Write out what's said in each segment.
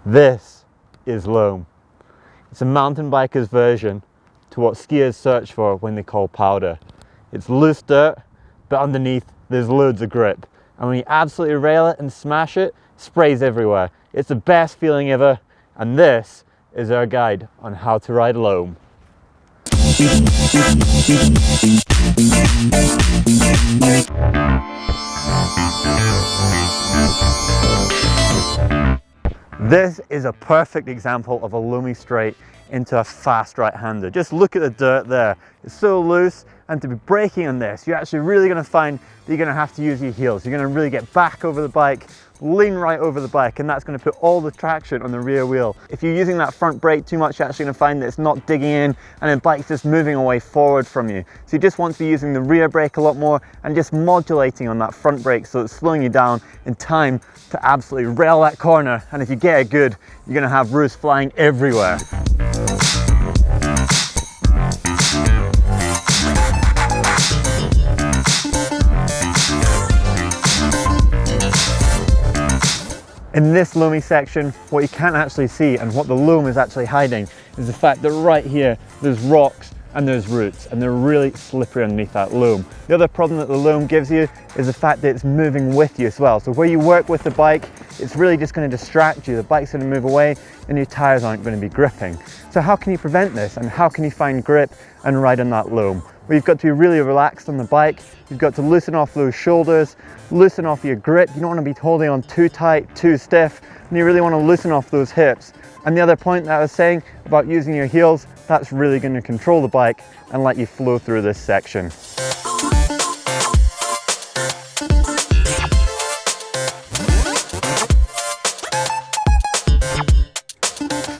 This is Loam. It's a mountain biker's version to what skiers search for when they call powder. It's loose dirt, but underneath there's loads of grip. And when you absolutely rail it and smash it, it sprays everywhere. It's the best feeling ever, and this is our guide on how to ride Loam. This is a perfect example of a loamy straight into a fast right-hander. Just look at the dirt there. It's so loose, and to be braking on this, you're actually really going to find that you're going to have to use your heels. You're going to really get back over the bike, lean right over the bike, and that's going to put all the traction on the rear wheel. If you're using that front brake too much, you're actually going to find that it's not digging in and the bike's just moving away forward from you. So you just want to be using the rear brake a lot more and just modulating on that front brake so it's slowing you down in time to absolutely rail that corner. And if you get it good, you're going to have roost flying everywhere. In this loamy section, what you can't actually see and what the loam is actually hiding is the fact that right here there's rocks and there's roots, and they're really slippery underneath that loam. The other problem that the loam gives you is the fact that it's moving with you as well. So where you work with the bike, it's really just going to distract you. The bike's going to move away and your tires aren't going to be gripping. So how can you prevent this, and how can you find grip and ride on that loam? Well, you've got to be really relaxed on the bike. You've got to loosen off those shoulders, loosen off your grip. You don't want to be holding on too tight, too stiff, and you really want to loosen off those hips. And the other point that I was saying about using your heels, that's really going to control the bike and let you flow through this section.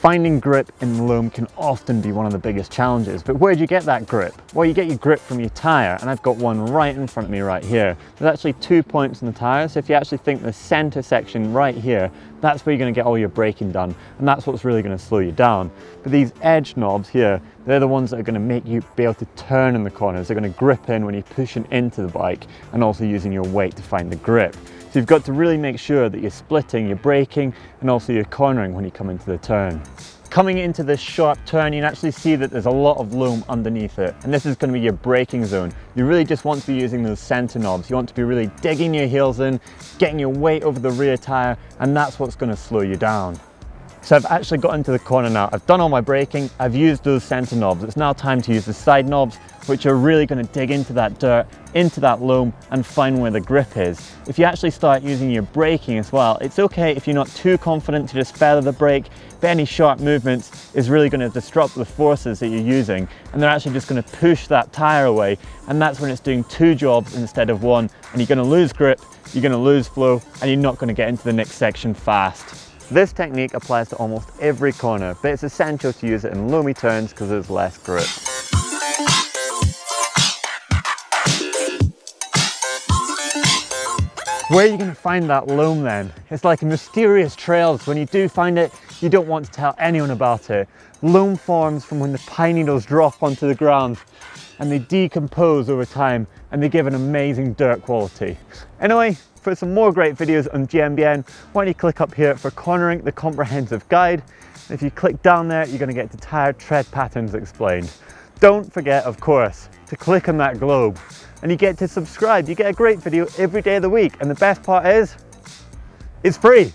Finding grip in loam can often be one of the biggest challenges, but where do you get that grip? Well, you get your grip from your tyre, and I've got one right in front of me right here. There's actually 2 points in the tyre, so if you actually think the centre section right here, that's where you're going to get all your braking done, and that's what's really going to slow you down. But these edge knobs here, they're the ones that are going to make you be able to turn in the corners. They're going to grip in when you're pushing into the bike, and also using your weight to find the grip. So you've got to really make sure that you're splitting, you're braking, and also you're cornering when you come into the turn. Coming into this sharp turn, you can actually see that there's a lot of loam underneath it, and this is going to be your braking zone. You really just want to be using those center knobs. You want to be really digging your heels in, getting your weight over the rear tire, and that's what's going to slow you down. So I've actually got into the corner now. I've done all my braking, I've used those center knobs. It's now time to use the side knobs, which are really going to dig into that dirt, into that loam, and find where the grip is. If you actually start using your braking as well, it's okay if you're not too confident to just feather the brake, but any sharp movements is really going to disrupt the forces that you're using, and they're actually just going to push that tire away, and that's when it's doing 2 jobs instead of 1, and you're going to lose grip, you're going to lose flow, and you're not going to get into the next section fast. This technique applies to almost every corner, but it's essential to use it in loamy turns because there's less grip. Where are you going to find that loam then? It's like a mysterious trail, so when you do find it, you don't want to tell anyone about it. Loam forms from when the pine needles drop onto the ground and they decompose over time, and they give an amazing dirt quality. Anyway, for some more great videos on GMBN, why don't you click up here for Cornering the Comprehensive Guide. If you click down there, you're going to get to tire tread patterns explained. Don't forget, of course, to click on that globe, and you get to subscribe. You get a great video every day of the week, and the best part is, it's free.